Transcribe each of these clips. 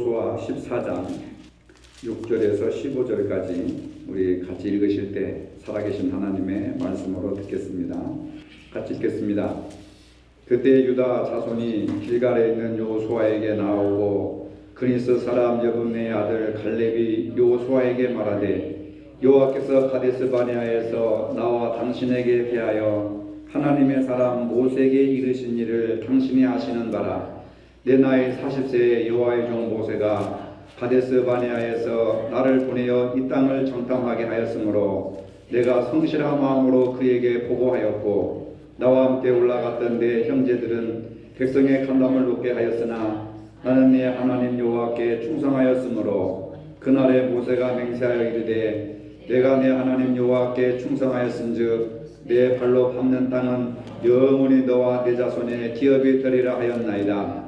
여호수아 14장 6절에서 15절까지 우리 같이 읽으실 때 살아계신 하나님의 말씀으로 듣겠습니다. 같이 읽겠습니다. 그때 유다 자손이 길갈에 있는 여호수아에게 나오고 그니스 사람 여분의 아들 갈렙이 여호수아에게 말하되 여호와께서 가데스 바네아에서 나와 당신에게 대하여 하나님의 사람 모세에게 이르신 일을 당신이 아시는 바라. 내 나이 40세에 여호와의 종 모세가 가데스 바네아에서 나를 보내어 이 땅을 정탐하게 하였으므로 내가 성실한 마음으로 그에게 보고하였고 나와 함께 올라갔던 내 형제들은 백성의 간담을 놓게 하였으나 나는 내 하나님 여호와께 충성하였으므로 그날에 모세가 맹세하여 이르되 내가 내 하나님 여호와께 충성하였은즉 내 발로 밟는 땅은 영원히 너와 내 자손의 기업이 되리라 하였나이다.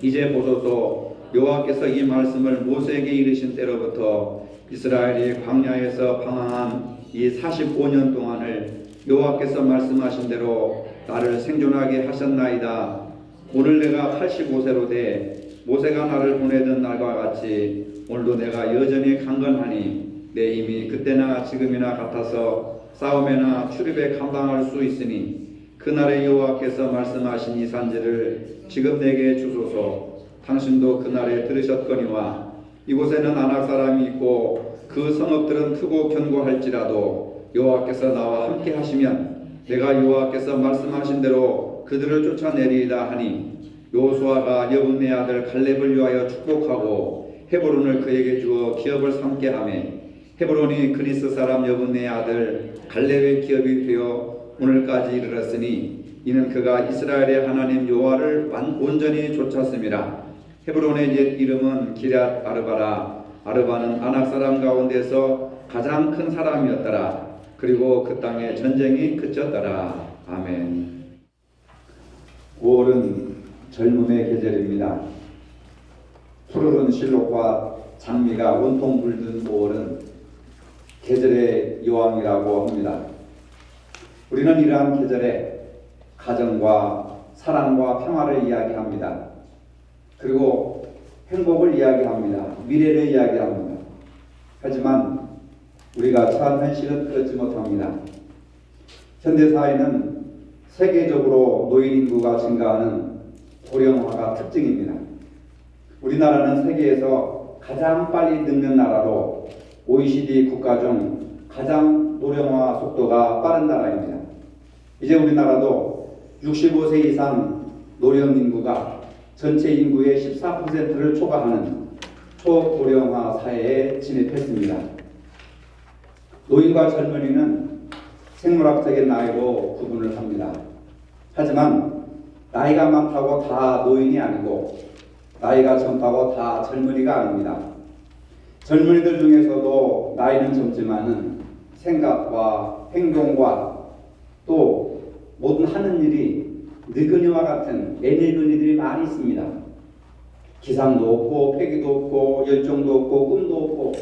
이제 보소서 여호와께서 이 말씀을 모세에게 이르신 때로부터 이스라엘이 광야에서 방황한 이 45년 동안을 여호와께서 말씀하신 대로 나를 생존하게 하셨나이다. 오늘 내가 85세로 돼 모세가 나를 보내던 날과 같이 오늘도 내가 여전히 강건하니 내 힘이 그때나 지금이나 같아서 싸움에나 출입에 감당할 수 있으니 그날에 여호와께서 말씀하신 이 산지를 지금 내게 주소서. 당신도 그날에 들으셨거니와 이곳에는 아낙 사람이 있고 그 성읍들은 크고 견고할지라도 여호와께서 나와 함께 하시면 내가 여호와께서 말씀하신 대로 그들을 쫓아내리이다 하니 여호수아가 여분의 아들 갈렙을 위하여 축복하고 헤브론을 그에게 주어 기업을 삼게 하며 헤브론이 그니스 사람 여분의 아들 갈렙의 기업이 되어 오늘까지 이르렀으니 이는 그가 이스라엘의 하나님 여호와를 온전히 좇았음이라. 헤브론의 옛 이름은 기럇 아르바라. 아르바는 아낙 사람 가운데서 가장 큰 사람이었더라. 그리고 그 땅에 전쟁이 그쳤더라. 아멘. 5월은 젊음의 계절입니다. 푸르른 실록과 장미가 온통 물든 5월은 계절의 여왕이라고 합니다. 우리는 이러한 계절에 가정과 사랑과 평화를 이야기합니다. 그리고 행복을 이야기합니다. 미래를 이야기합니다. 하지만 우리가 처한 현실은 그렇지 못합니다. 현대사회는 세계적으로 노인 인구가 증가하는 고령화가 특징입니다. 우리나라는 세계에서 가장 빨리 늙는 나라로 OECD 국가 중 가장 노령화 속도가 빠른 나라입니다. 이제 우리나라도 65세 이상 노령 인구가 전체 인구의 14%를 초과하는 초고령화 사회에 진입했습니다. 노인과 젊은이는 생물학적인 나이로 구분을 합니다. 하지만 나이가 많다고 다 노인이 아니고 나이가 젊다고 다 젊은이가 아닙니다. 젊은이들 중에서도 나이는 젊지만은 생각과 행동과 또 모든 하는 일이 늙은이와 같은 애늙은이들이 많이 있습니다. 기상도 없고 패기도 없고 열정도 없고 꿈도 없고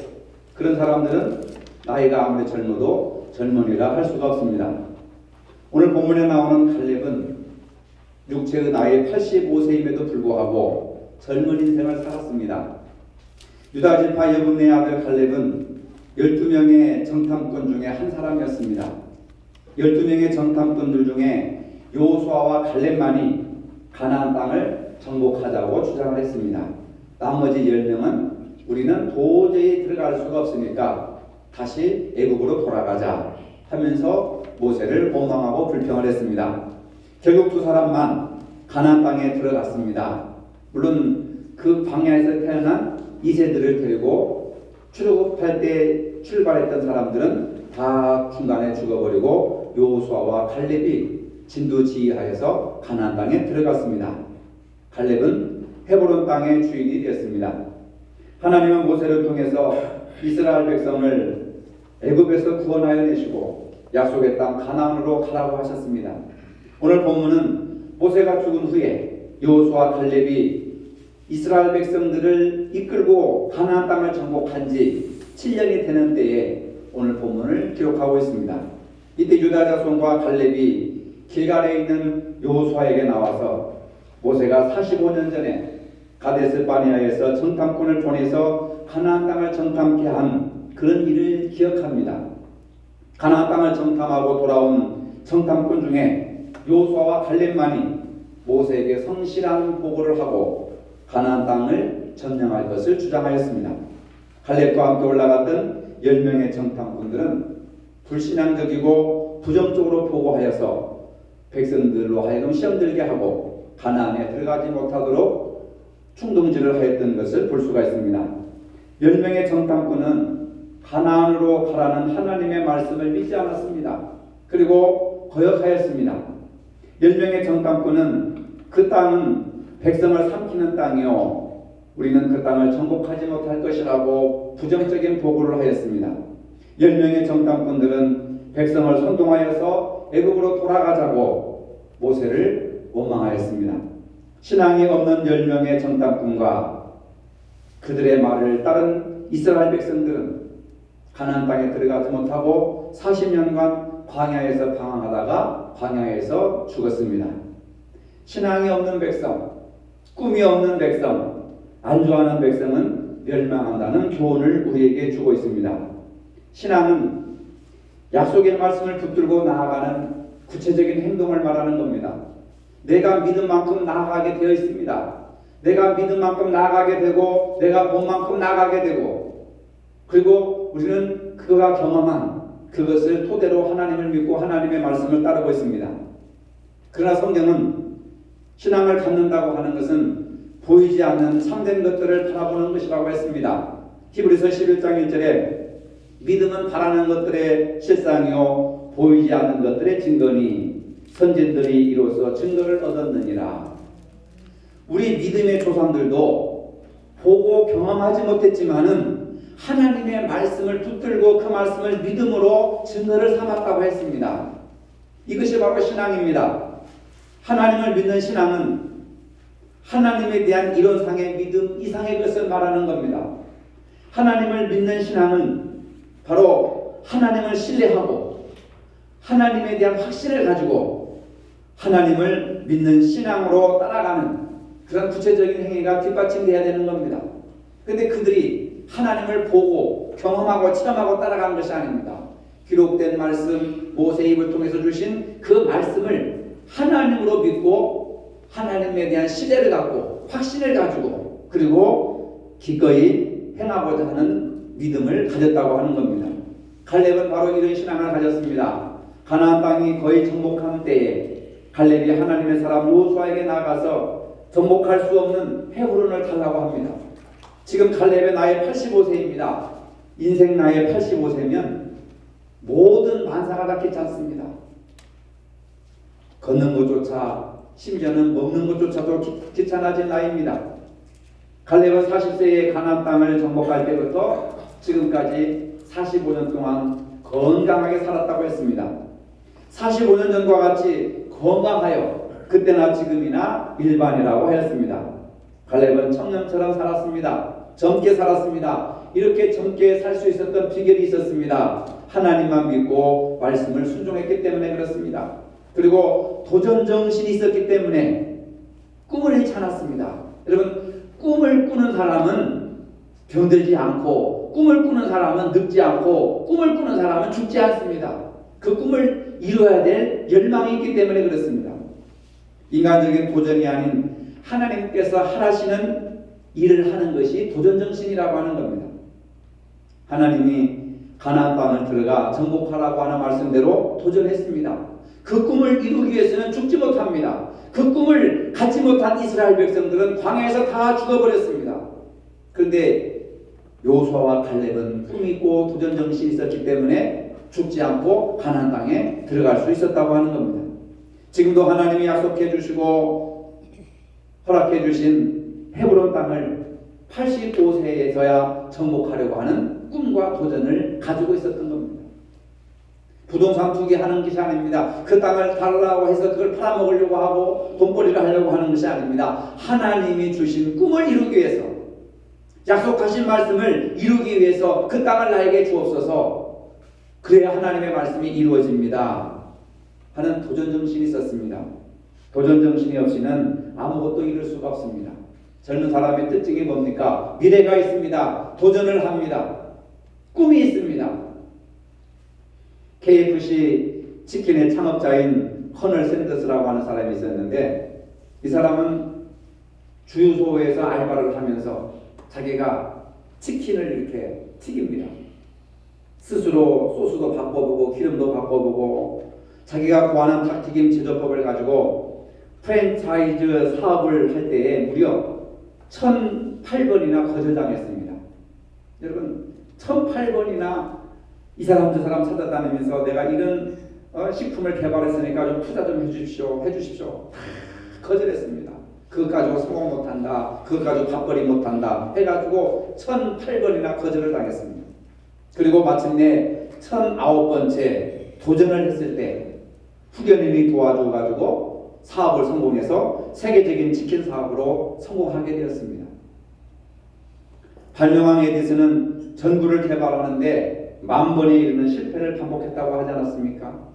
그런 사람들은 나이가 아무리 젊어도 젊은이라 할 수가 없습니다. 오늘 본문에 나오는 갈렙은 육체의 나이 85세임에도 불구하고 젊은 인생을 살았습니다. 유다 지파 여분의 아들 갈렙은 12명의 정탐꾼 중에 한 사람이었습니다. 12명의 정탐꾼들 중에 여호수아와 갈렙만이 가나안 땅을 정복하자고 주장을 했습니다. 나머지 10명은 우리는 도저히 들어갈 수가 없으니까 다시 애국으로 돌아가자 하면서 모세를 원망하고 불평을 했습니다. 결국 두 사람만 가나안 땅에 들어갔습니다. 물론 그 광야에서 태어난 2세들을 데리고 출애굽할 때 출발했던 사람들은 다 중간에 죽어버리고 여호수아와 갈렙이 진두지휘하여서 가나안 땅에 들어갔습니다. 갈렙은 헤브론 땅의 주인이 되었습니다. 하나님은 모세를 통해서 이스라엘 백성을 애굽에서 구원하여 내시고 약속의 땅 가나안으로 가라고 하셨습니다. 오늘 본문은 모세가 죽은 후에 여호수아 갈렙이 이스라엘 백성들을 이끌고 가나안 땅을 정복한 지 7년이 되는 때에 오늘 본문을 기록하고 있습니다. 이때 유다 자손과 갈렙이 길갈에 있는 여호수아에게 나와서 모세가 45년 전에 가데스 바네아에서 정탐꾼을 보내서 가나안 땅을 정탐케 한 그런 일을 기억합니다. 가나안 땅을 정탐하고 돌아온 정탐꾼 중에 여호수아와 갈렙만이 모세에게 성실한 보고를 하고 가나안 땅을 점령할 것을 주장하였습니다. 갈렙과 함께 올라갔던 10명의 정탐꾼들은 불신앙적이고 부정적으로 보고하여서 백성들로 하여금 시험들게 하고 가나안에 들어가지 못하도록 충동질을 하였던 것을 볼 수가 있습니다. 10명의 정탐꾼은 가나안으로 가라는 하나님의 말씀을 믿지 않았습니다. 그리고 거역하였습니다. 10명의 정탐꾼은 그 땅은 백성을 삼키는 땅이요 우리는 그 땅을 정복하지 못할 것이라고 부정적인 보고를 하였습니다. 10명의 정탐꾼들은 백성을 선동하여서 애굽으로 돌아가자고 모세를 원망하였습니다. 신앙이 없는 10명의 정탐꾼과 그들의 말을 따른 이스라엘 백성들은 가나안 땅에 들어가지 못하고 40년간 광야에서 방황하다가 광야에서 죽었습니다. 신앙이 없는 백성, 꿈이 없는 백성, 안주하는 백성은 멸망한다는 교훈을 우리에게 주고 있습니다. 신앙은 약속의 말씀을 붙들고 나아가는 구체적인 행동을 말하는 겁니다. 내가 믿은 만큼 나아가게 되어 있습니다. 내가 믿은 만큼 나아가게 되고 내가 본 만큼 나아가게 되고 그리고 우리는 그가 경험한 그것을 토대로 하나님을 믿고 하나님의 말씀을 따르고 있습니다. 그러나 성경은 신앙을 갖는다고 하는 것은 보이지 않는 참된 것들을 바라보는 것이라고 했습니다. 히브리서 11장 1절에 믿음은 바라는 것들의 실상이요 보이지 않는 것들의 증거니 선진들이 이로써 증거를 얻었느니라. 우리 믿음의 조상들도 보고 경험하지 못했지만은 하나님의 말씀을 붙들고 그 말씀을 믿음으로 증거를 삼았다고 했습니다. 이것이 바로 신앙입니다. 하나님을 믿는 신앙은 하나님에 대한 이론상의 믿음 이상의 것을 말하는 겁니다. 하나님을 믿는 신앙은 바로 하나님을 신뢰하고 하나님에 대한 확신을 가지고 하나님을 믿는 신앙으로 따라가는 그런 구체적인 행위가 뒷받침되어야 되는 겁니다. 그런데 그들이 하나님을 보고 경험하고 체험하고 따라가는 것이 아닙니다. 기록된 말씀 모세의 입을 통해서 주신 그 말씀을 하나님으로 믿고 하나님에 대한 신뢰를 갖고 확신을 가지고 그리고 기꺼이 행하고자 하는 믿음을 가졌다고 하는 겁니다. 갈렙은 바로 이런 신앙을 가졌습니다. 가나안 땅이 거의 정복한 때에 갈렙이 하나님의 사람 여호수아에게 나가서 정복할 수 없는 헤브론을 달라고 합니다. 지금 갈렙의 나이 85세입니다. 인생 나이 85세면 모든 만사가 다 귀찮습니다. 걷는 것조차 심지어는 먹는 것조차도 귀찮아진 나이입니다. 갈렙은 40세에 가나안 땅을 정복할 때부터 지금까지 45년 동안 건강하게 살았다고 했습니다. 45년 전과 같이 건강하여 그때나 지금이나 일반이라고 하였습니다. 갈렙은 청년처럼 살았습니다. 젊게 살았습니다. 이렇게 젊게 살 수 있었던 비결이 있었습니다. 하나님만 믿고 말씀을 순종했기 때문에 그렇습니다. 그리고 도전정신이 있었기 때문에 꿈을 잃지 않았습니다. 여러분, 꿈을 꾸는 사람은 병들지 않고 꿈을 꾸는 사람은 늙지 않고 꿈을 꾸는 사람은 죽지 않습니다. 그 꿈을 이루어야 될 열망이 있기 때문에 그렇습니다. 인간적인 도전이 아닌 하나님께서 하시는 일을 하는 것이 도전정신이라고 하는 겁니다. 하나님이 가나안 땅을 들어가 정복하라고 하는 말씀대로 도전했습니다. 그 꿈을 이루기 위해서는 죽지 못합니다. 그 꿈을 갖지 못한 이스라엘 백성들은 광야에서 다 죽어버렸습니다. 그런데 여호수아와 갈렙은 꿈이 있고 도전정신이 있었기 때문에 죽지 않고 가나안 땅에 들어갈 수 있었다고 하는 겁니다. 지금도 하나님이 약속해 주시고 허락해 주신 헤브론 땅을 85세에서야 정복하려고 하는 꿈과 도전을 가지고 있었던 겁니다. 부동산 투기하는 것이 아닙니다. 그 땅을 달라고 해서 그걸 팔아먹으려고 하고 돈벌이를 하려고 하는 것이 아닙니다. 하나님이 주신 꿈을 이루기 위해서 약속하신 말씀을 이루기 위해서 그 땅을 나에게 주옵소서 그래야 하나님의 말씀이 이루어집니다 하는 도전정신이 있었습니다. 도전정신이 없이는 아무것도 이룰 수가 없습니다. 젊은 사람의 특징이 뭡니까? 미래가 있습니다. 도전을 합니다. 꿈이 있습니다. KFC 치킨의 창업자인 커널 샌더스라고 하는 사람이 있었는데, 이 사람은 주유소에서 알바를 하면서 자기가 치킨을 이렇게 튀깁니다. 스스로 소스도 바꿔보고 기름도 바꿔보고 자기가 구하는 닭튀김 제조법을 가지고 프랜차이즈 사업을 할 때에 무려 1,008번이나 거절당했습니다. 여러분, 1,008번이나 이 사람 저 사람 찾아다니면서 내가 이런 식품을 개발했으니까 좀 투자 좀 해주십시오. 거절했습니다. 그것 가지고 성공 못한다, 그것 가지고 밥벌이 못한다 해가지고 1,008번이나 거절을 당했습니다. 그리고 마침내 1,009번째 도전을 했을 때 후견인이 도와줘가지고 사업을 성공해서 세계적인 치킨 사업으로 성공하게 되었습니다. 발명왕 에디슨은 전구를 개발하는데 10,000번에 이르는 실패를 반복했다고 하지 않았습니까?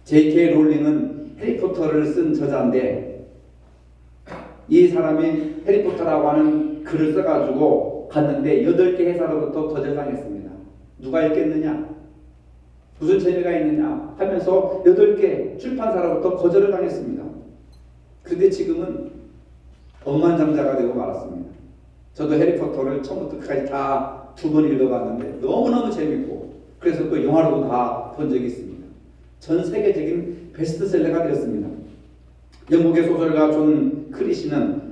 J.K. 롤링은 해리포터를 쓴 저자인데, 이 사람이 해리포터라고 하는 글을 써가지고 갔는데 8개 회사로부터 거절당했습니다. 누가 읽겠느냐? 무슨 재미가 있느냐? 하면서 8개 출판사로부터 거절을 당했습니다. 그런데 지금은 억만장자가 되고 말았습니다. 저도 해리포터를 처음부터 끝까지 다 2번 읽어봤는데 너무너무 재밌고, 그래서 또 영화로도 다 본 적이 있습니다. 전 세계적인 베스트셀러가 되었습니다. 영국의 소설가 존 크리시는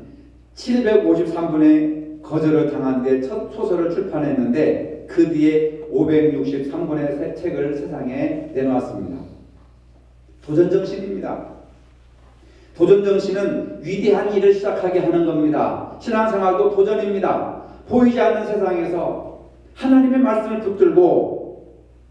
753번의 거절을 당한 뒤에 첫 소설을 출판했는데 그 뒤에 563권의 책을 세상에 내놓았습니다. 도전정신입니다. 도전정신은 위대한 일을 시작하게 하는 겁니다. 신앙생활도 도전입니다. 보이지 않는 세상에서 하나님의 말씀을 붙들고,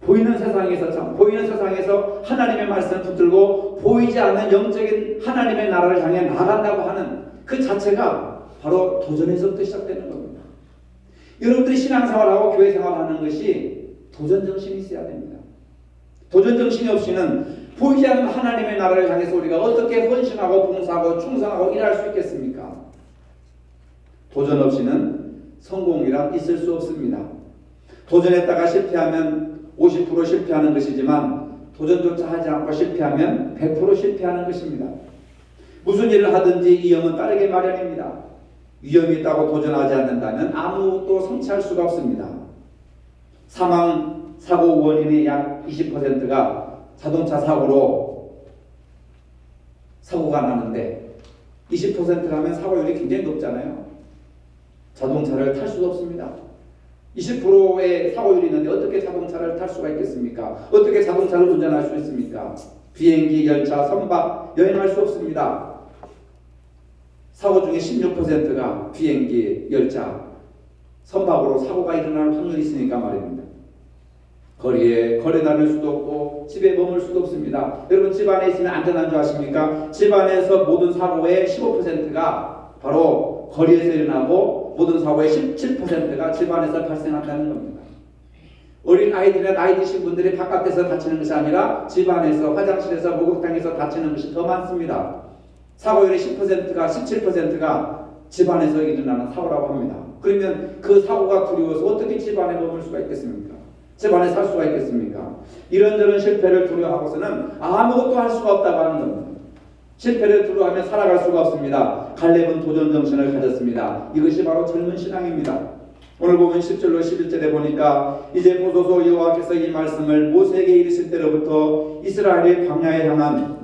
보이는 세상에서 하나님의 말씀을 붙들고 보이지 않는 영적인 하나님의 나라를 향해 나간다고 하는 그 자체가 바로 도전에서부터 시작되는 겁니다. 여러분들이 신앙생활하고 교회생활하는 것이 도전정신이 있어야 됩니다. 도전정신이 없이는 보이지 않는 하나님의 나라를 향해서 우리가 어떻게 헌신하고 봉사하고 충성하고 일할 수 있겠습니까? 도전 없이는 성공이란 있을 수 없습니다. 도전했다가 실패하면 50% 실패하는 것이지만 도전조차 하지 않고 실패하면 100% 실패하는 것입니다. 무슨 일을 하든지 위험은 따르게 마련입니다. 위험이 있다고 도전하지 않는다면 아무것도 성취할 수가 없습니다. 사망 사고 원인의 약 20%가 자동차 사고로 사고가 나는데 20%라면 사고율이 굉장히 높잖아요. 자동차를 탈 수가 없습니다. 20%의 사고율이 있는데 어떻게 자동차를 탈 수가 있겠습니까? 어떻게 자동차를 운전할 수 있습니까? 비행기, 열차, 선박, 여행할 수 없습니다. 사고 중에 16%가 비행기, 열차, 선박으로 사고가 일어날 확률이 있으니까 말입니다. 거리에 걸어 다닐 수도 없고 집에 머물 수도 없습니다. 여러분, 집 안에 있으면 안전한 줄 아십니까? 집 안에서 모든 사고의 15%가 바로 거리에서 일어나고 모든 사고의 17%가 집 안에서 발생한다는 겁니다. 어린 아이들이나 나이 드신 분들이 바깥에서 다치는 것이 아니라 집 안에서, 화장실에서, 목욕탕에서 다치는 것이 더 많습니다. 사고율의 10%가 17%가 집 안에서 일어나는 사고라고 합니다. 그러면 그 사고가 두려워서 어떻게 집 안에 머물 수가 있겠습니까? 집 안에 살 수가 있겠습니까? 이런저런 실패를 두려워하고서는 아무것도 할 수가 없다고 하는 겁니다. 실패를 두려워하면 살아갈 수가 없습니다. 갈렙은 도전정신을 가졌습니다. 이것이 바로 젊은 신앙입니다. 오늘 보면 10절로 11절에 보니까 이제 보소서 여호와께서 이 말씀을 모세에게 이르실 때로부터 이스라엘의 광야에 향한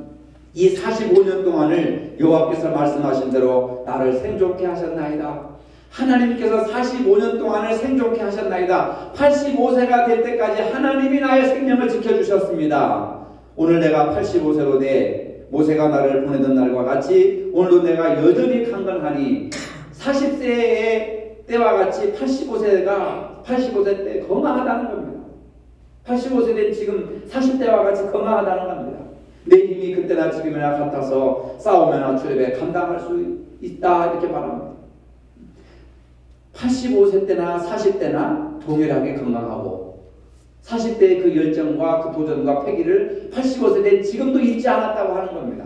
이 45년 동안을 여호와께서 말씀하신 대로 나를 생존케 하셨나이다. 하나님께서 45년 동안을 생존케 하셨나이다. 85세가 될 때까지 하나님이 나의 생명을 지켜주셨습니다. 오늘 내가 85세로 돼 모세가 나를 보내던 날과 같이 오늘도 내가 여전히 강건하니 40세의 때와 같이 85세 때 건강하다는 겁니다. 85세 된 지금 40대와 같이 건강하다는 겁니다. 내 힘이 그때나 지금이나 같아서 싸움이나 출입에 감당할 수 있다, 이렇게 말합니다. 85세 때나 40대나 동일하게 건강하고 40대의 그 열정과 그 도전과 패기를 85세 된 지금도 잊지 않았다고 하는 겁니다.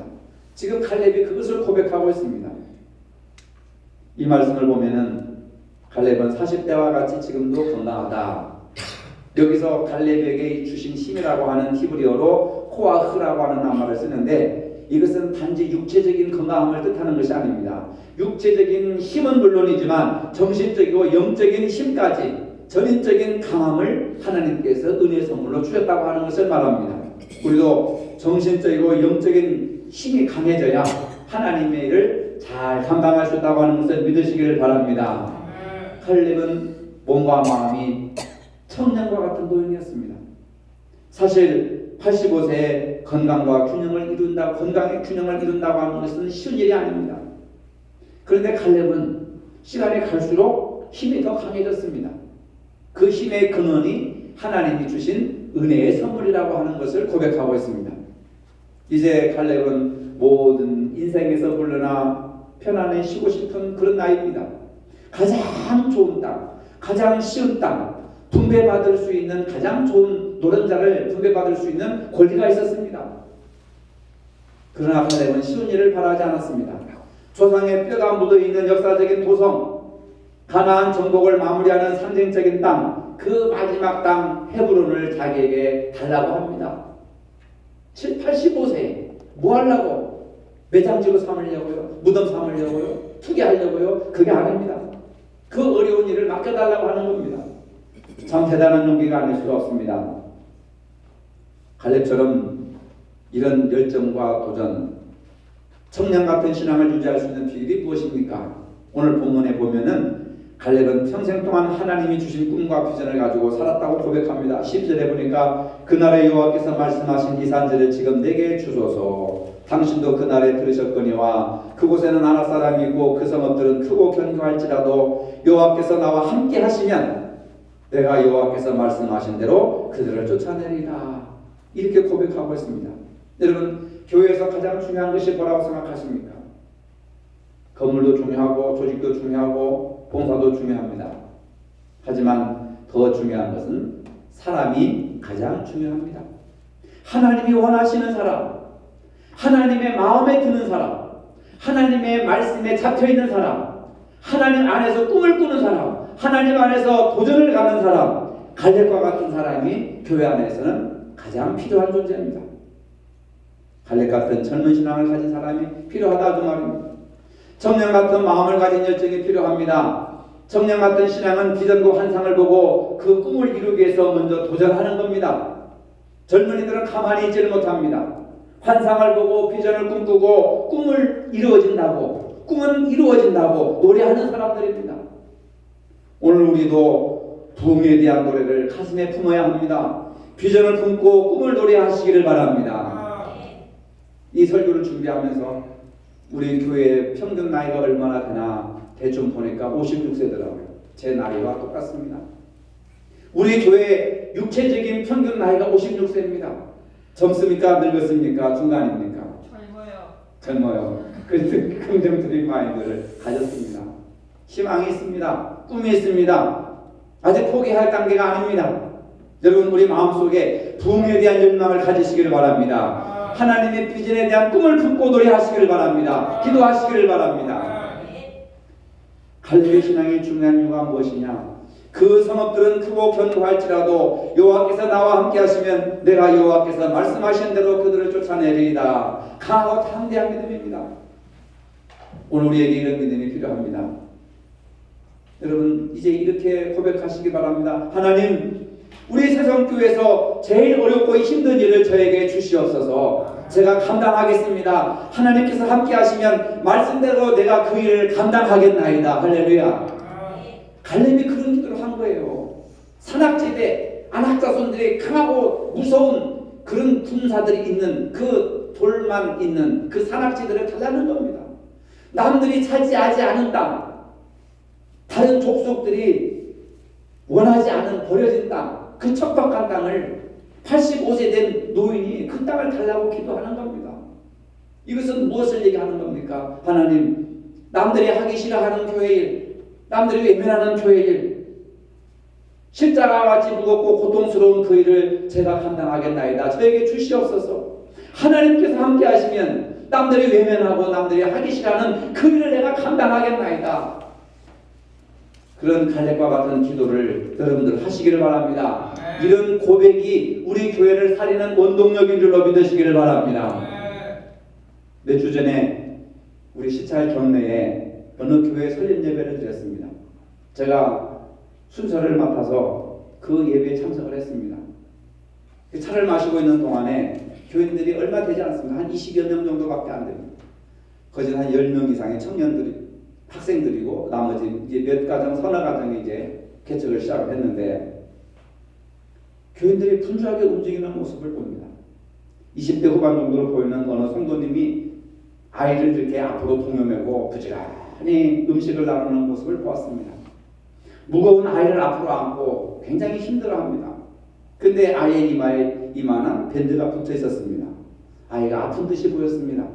지금 칼렙이 그것을 고백하고 있습니다. 이 말씀을 보면은 갈렙은 40대와 같이 지금도 건강하다. 여기서 갈렙에게 주신 힘이라고 하는 히브리어로 코아흐라고 하는 단어를 쓰는데 이것은 단지 육체적인 건강함을 뜻하는 것이 아닙니다. 육체적인 힘은 물론이지만 정신적이고 영적인 힘까지 전인적인 강함을 하나님께서 은혜 선물로 주셨다고 하는 것을 말합니다. 우리도 정신적이고 영적인 힘이 강해져야 하나님의 일을 잘 감당할 수 있다고 하는 것을 믿으시기를 바랍니다. 칼렙은 몸과 마음이 청년과 같은 노인이었습니다. 사실 85세에 건강의 균형을 이룬다고 하는 것은 쉬운 일이 아닙니다. 그런데 칼렙은 시간이 갈수록 힘이 더 강해졌습니다. 그 힘의 근원이 하나님이 주신 은혜의 선물이라고 하는 것을 고백하고 있습니다. 이제 칼렙은 모든 인생에서 물러나 편안히 쉬고 싶은 그런 나이입니다. 가장 좋은 땅, 가장 쉬운 땅, 분배받을 수 있는 가장 좋은 노른자를 분배받을 수 있는 권리가 있었습니다. 그러나 칼렙은 쉬운 일을 바라지 않았습니다. 조상의 뼈가 묻어있는 역사적인 도성, 가나안 정복을 마무리하는 상징적인 땅, 그 마지막 땅 헤브론을 자기에게 달라고 합니다. 85세 뭐 하려고? 매장지로 삼으려고요? 무덤 삼으려고요? 투기하려고요? 그게 아닙니다. 그 어려운 일을 맡겨달라고 하는 겁니다. 참 대단한 용기가 아닐 수가 없습니다. 갈렙처럼 이런 열정과 도전, 청년 같은 신앙을 유지할 수 있는 비결이 무엇입니까? 오늘 본문에 보면은 갈렙은 평생 동안 하나님이 주신 꿈과 비전을 가지고 살았다고 고백합니다. 10절에 보니까 그날에 여호와께서 말씀하신 이 산지를 지금 내게 주소서. 당신도 그날에 들으셨거니와 그곳에는 아랍 사람이 있고 그 성읍들은 크고 견고할지라도 여호와께서 나와 함께 하시면 내가 여호와께서 말씀하신 대로 그들을 쫓아내리라. 이렇게 고백하고 있습니다. 여러분, 교회에서 가장 중요한 것이 뭐라고 생각하십니까? 건물도 중요하고 조직도 중요하고 봉사도 중요합니다. 하지만 더 중요한 것은 사람이 가장 중요합니다. 하나님이 원하시는 사람, 하나님의 마음에 드는 사람, 하나님의 말씀에 잡혀있는 사람, 하나님 안에서 꿈을 꾸는 사람, 하나님 안에서 도전을 가는 사람, 갈렙과 같은 사람이 교회 안에서는 가장 필요한 존재입니다. 갈렙 같은 젊은 신앙을 가진 사람이 필요하다 그 말입니다. 청년 같은 마음을 가진 열정이 필요합니다. 청년 같은 신앙은 비전과 환상을 보고 그 꿈을 이루기 위해서 먼저 도전하는 겁니다. 젊은이들은 가만히 있지를 못합니다. 환상을 보고 비전을 꿈꾸고 꿈은 이루어진다고 노래하는 사람들입니다. 오늘 우리도 부흥에 대한 노래를 가슴에 품어야 합니다. 비전을 품고 꿈을 노래하시기를 바랍니다. 이 설교를 준비하면서 우리 교회의 평균 나이가 얼마나 되나 대충 보니까 56세더라고요. 제 나이와 똑같습니다. 우리 교회 육체적인 평균 나이가 56세입니다. 젊습니까? 늙었습니까? 중간입니까? 젊어요. 그래서 긍정적인 마인드를 가졌습니다. 희망이 있습니다. 꿈이 있습니다. 아직 포기할 단계가 아닙니다. 여러분, 우리 마음속에 부흥에 대한 열망을 가지시기를 바랍니다. 하나님의 비전에 대한 꿈을 품고 노래하시기를 바랍니다. 기도하시기를 바랍니다. 갈렙의 신앙의 중요한 이유가 무엇이냐? 그 성읍들은 크고 견고할지라도 여호와께서 나와 함께 하시면 내가 여호와께서 말씀하신 대로 그들을 쫓아내리이다. 강하고 담대한 믿음입니다. 오늘 우리에게 이런 믿음이 필요합니다. 여러분, 이제 이렇게 고백하시기 바랍니다. 하나님, 우리 세성교회에서 제일 어렵고 힘든 일을 저에게 주시옵소서. 제가 감당하겠습니다. 하나님께서 함께 하시면 말씀대로 내가 그 일을 감당하겠나이다. 할렐루야. 갈렙이 그런 기도를 한 거예요. 산악지대 안악자손들이 강하고 무서운 그런 군사들이 있는 그 돌만 있는 그 산악지대를 달라는 겁니다. 남들이 차지하지 않은 땅, 다른 족속들이 원하지 않은 버려진 땅, 그 척박한 땅을 85세 된 노인이 그 땅을 달라고 기도하는 겁니다. 이것은 무엇을 얘기하는 겁니까? 하나님, 남들이 하기 싫어하는 교회일, 남들이 외면하는 교회일, 십자가와 같이 무겁고 고통스러운 그 일을 제가 감당하겠나이다. 저에게 주시옵소서. 하나님께서 함께 하시면 남들이 외면하고 남들이 하기 싫어하는 그 일을 내가 감당하겠나이다. 그런 갈렙과 같은 기도를 여러분들 하시기를 바랍니다. 이런 고백이 우리 교회를 살리는 원동력인 줄로 믿으시기를 바랍니다. 몇 주 전에 우리 시찰 경내에 어느 교회 설립 예배를 드렸습니다. 제가 순서를 맡아서 그 예배에 참석을 했습니다. 차를 마시고 있는 동안에 교인들이 얼마 되지 않습니다. 한 20여 명 정도밖에 안 됩니다. 거진 한 10명 이상의 청년들이, 학생들이고 나머지 이제 몇 가정, 서너 가정이 이제 개척을 시작을 했는데 교인들이 분주하게 움직이는 모습을 봅니다. 20대 후반 정도로 보이는 어느 성도님이 아이를 이렇게 앞으로 동여매고 부지런히 음식을 나누는 모습을 보았습니다. 무거운 아이를 앞으로 안고 굉장히 힘들어합니다. 근데 아이의 이마에 이만한 밴드가 붙어 있었습니다. 아이가 아픈 듯이 보였습니다.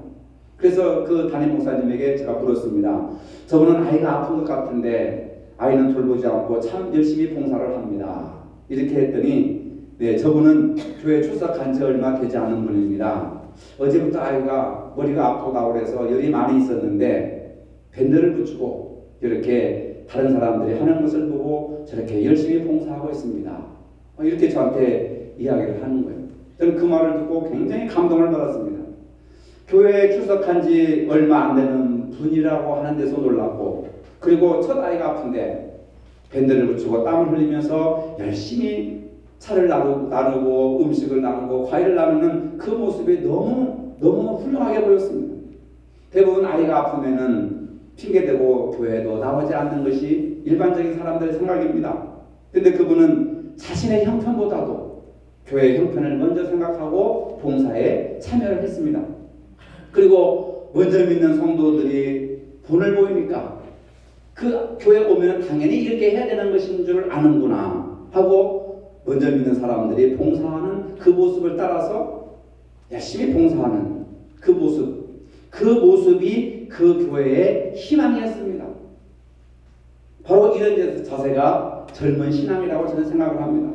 그래서 그 담임 목사님에게 제가 물었습니다. 저분은 아이가 아픈 것 같은데 아이는 돌보지 않고 참 열심히 봉사를 합니다. 이렇게 했더니 네, 저분은 교회 출석한 지 얼마 되지 않은 분입니다. 어제부터 아이가 머리가 아프다고 해서 열이 많이 있었는데 밴드를 붙이고 이렇게 다른 사람들이 하는 것을 보고 저렇게 열심히 봉사하고 있습니다. 이렇게 저한테 이야기를 하는 거예요. 저는 그 말을 듣고 굉장히 감동을 받았습니다. 교회에 출석한 지 얼마 안 되는 분이라고 하는 데서 놀랐고, 그리고 첫 아이가 아픈데 밴드를 붙이고 땀을 흘리면서 열심히 차를 나누고 음식을 나누고 과일을 나누는 그 모습이 너무 훌륭하게 보였습니다. 대부분 아이가 아프면은 핑계대고 교회도 나오지 않는 것이 일반적인 사람들의 생각입니다. 근데 그분은 자신의 형편보다도 교회의 형편을 먼저 생각하고 봉사에 참여를 했습니다. 그리고 먼저 믿는 성도들이 본을 보이니까 그 교회 오면 당연히 이렇게 해야 되는 것인 줄 아는구나 하고 먼저 믿는 사람들이 봉사하는 그 모습을 따라서 열심히 봉사하는 그 모습이 그 교회의 희망이었습니다. 바로 이런 자세가 젊은 신앙이라고 저는 생각을 합니다.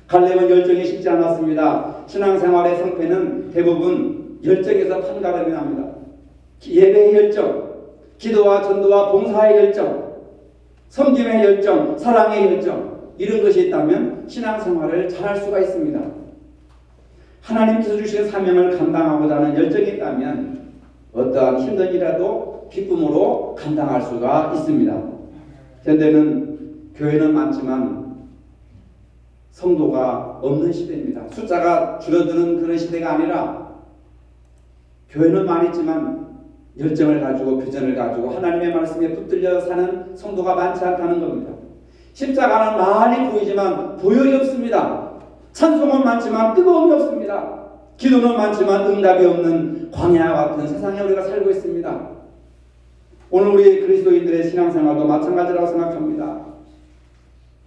갈렙은 열정이 식지 않았습니다. 신앙생활의 성패는 대부분 열정에서 판가름이 납니다. 예배의 열정, 기도와 전도와 봉사의 열정, 섬김의 열정, 사랑의 열정, 이런 것이 있다면 신앙생활을 잘할 수가 있습니다. 하나님께서 주신 사명을 감당하고자 하는 열정이 있다면 어떠한 힘든 일이라도 기쁨으로 감당할 수가 있습니다. 현대는 교회는 많지만 성도가 없는 시대입니다. 숫자가 줄어드는 그런 시대가 아니라 교회는 많이 있지만 열정을 가지고 비전을 가지고 하나님의 말씀에 붙들려 사는 성도가 많지 않다는 겁니다. 십자가는 많이 보이지만 보혈이 없습니다. 찬송은 많지만 뜨거움이 없습니다. 기도는 많지만 응답이 없는 광야와 같은 세상에 우리가 살고 있습니다. 오늘 우리 그리스도인들의 신앙생활도 마찬가지라고 생각합니다.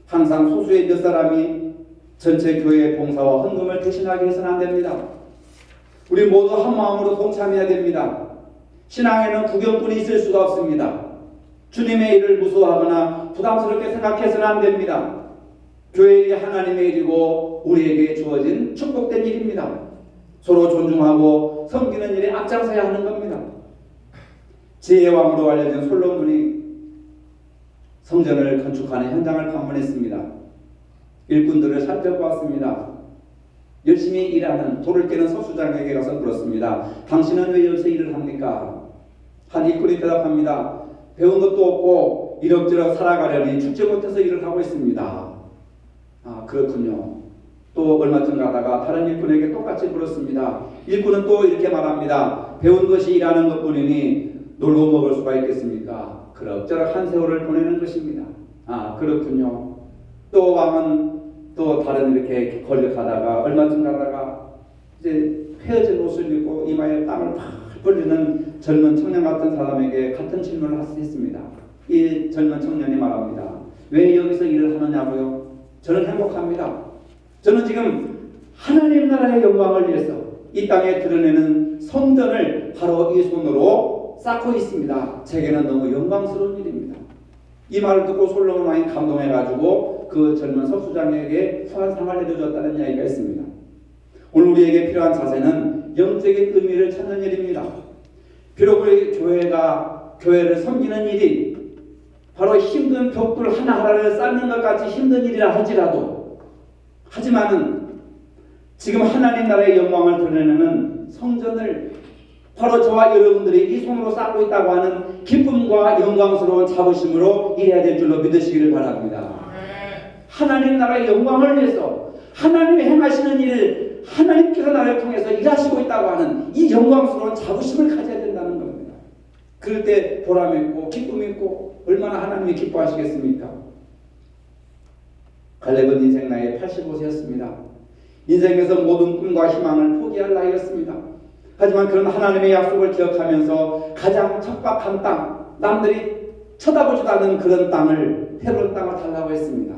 항상 소수의 몇 사람이 전체 교회의 봉사와 헌금을 대신하게 해서는 안 됩니다. 우리 모두 한 마음으로 동참해야 됩니다. 신앙에는 구경꾼이 있을 수가 없습니다. 주님의 일을 무서워하거나 부담스럽게 생각해서는 안 됩니다. 교회 일이 하나님의 일이고 우리에게 주어진 축복된 일입니다. 서로 존중하고 섬기는 일에 앞장서야 하는 겁니다. 지혜의 왕으로 알려진 솔로몬이 성전을 건축하는 현장을 방문했습니다. 일꾼들을 살펴보았습니다. 열심히 일하는 돌을 깨는 서수장에게 가서 물었습니다. 당신은 왜 여기서 일을 합니까? 한 일꾼이 대답합니다. 배운 것도 없고 이럭저럭 살아가려니 죽지 못해서 일을 하고 있습니다. 그렇군요. 또 얼마 전 가다가 다른 일꾼에게 똑같이 물었습니다. 일꾼은 또 이렇게 말합니다. 배운 것이 일하는 것뿐이니 놀고 먹을 수가 있겠습니까? 그럭저럭 한 세월을 보내는 것입니다. 그렇군요. 또 왕은 또 다른 이렇게 걸려가다가 얼마 전 가다가 이제 헤어진 옷을 입고 이마에 땀을 팍 흘리는 젊은 청년 같은 사람에게 같은 질문을 했습니다. 이 젊은 청년이 말합니다. 왜 여기서 일을 하느냐고요? 저는 행복합니다. 저는 지금 하나님 나라의 영광을 위해서 이 땅에 드러내는 성전을 바로 이 손으로 쌓고 있습니다. 제게는 너무 영광스러운 일입니다. 이 말을 듣고 솔로몬 왕이 감동해가지고 그 젊은 서수장에게 후한상을 내려줬다는 이야기가 있습니다. 오늘 우리에게 필요한 자세는 영적인 의미를 찾는 일입니다. 비록 우리 교회를 섬기는 일이 바로 힘든 벽돌 하나하나를 쌓는 것 같이 힘든 일이라 할지라도, 하지만은 지금 하나님 나라의 영광을 드러내는 성전을 바로 저와 여러분들이 이 손으로 쌓고 있다고 하는 기쁨과 영광스러운 자부심으로 일해야 될 줄로 믿으시기를 바랍니다. 하나님 나라의 영광을 위해서 하나님이 행하시는 일을 하나님께서 나를 통해서 일하시고 있다고 하는 이 영광스러운 자부심을 가져야 된다는 겁니다. 그럴 때 보람 있고 기쁨 있고 얼마나 하나님이 기뻐하시겠습니까? 갈렙은 인생 나이 85세였습니다. 인생에서 모든 꿈과 희망을 포기할 나이였습니다. 하지만 그런 하나님의 약속을 기억하면서 가장 척박한 땅, 남들이 쳐다보지도 않는 그런 땅을, 새로운 땅을 달라고 했습니다.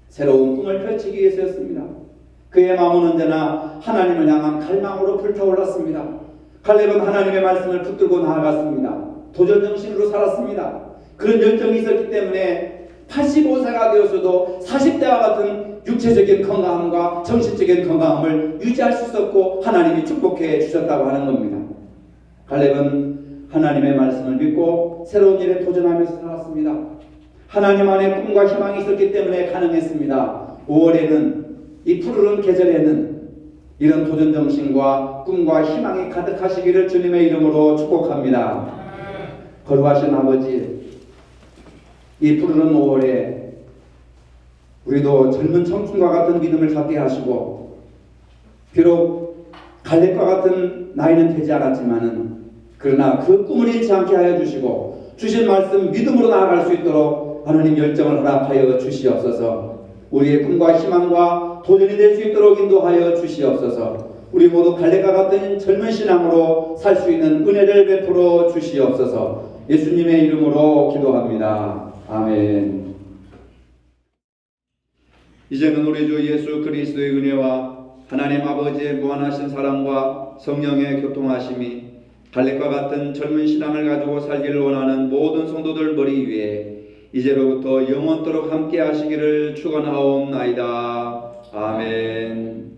새로운 꿈을 펼치기 위해서였습니다. 그의 마음은 언제나 하나님을 향한 갈망으로 불타올랐습니다. 갈렙은 하나님의 말씀을 붙들고 나아갔습니다. 도전정신으로 살았습니다. 그런 열정이 있었기 때문에 85세가 되었어도 40대와 같은 육체적인 건강함과 정신적인 건강함을 유지할 수 있었고 하나님이 축복해 주셨다고 하는 겁니다. 갈렙은 하나님의 말씀을 믿고 새로운 일에 도전하면서 살았습니다. 하나님 안에 꿈과 희망이 있었기 때문에 가능했습니다. 5월에는 이 푸르른 계절에는 이런 도전정신과 꿈과 희망이 가득하시기를 주님의 이름으로 축복합니다. 거룩하신 아버지, 이 푸르른 5월에 우리도 젊은 청춘과 같은 믿음을 갖게 하시고, 비록 갈렙과 같은 나이는 되지 않았지만은 그러나 그 꿈을 잃지 않게 하여 주시고 주신 말씀 믿음으로 나아갈 수 있도록 하나님 열정을 허락하여 주시옵소서. 우리의 꿈과 희망과 도전이 될 수 있도록 인도하여 주시옵소서. 우리 모두 갈렙과 같은 젊은 신앙으로 살 수 있는 은혜를 베풀어 주시옵소서. 예수님의 이름으로 기도합니다. 아멘. 이제는 우리 주 예수 그리스도의 은혜와 하나님 아버지의 무한하신 사랑과 성령의 교통하심이 갈렙과 같은 젊은 신앙을 가지고 살기를 원하는 모든 성도들 머리 위에 이제로부터 영원토록 함께 하시기를 축원하옵나이다. 아멘.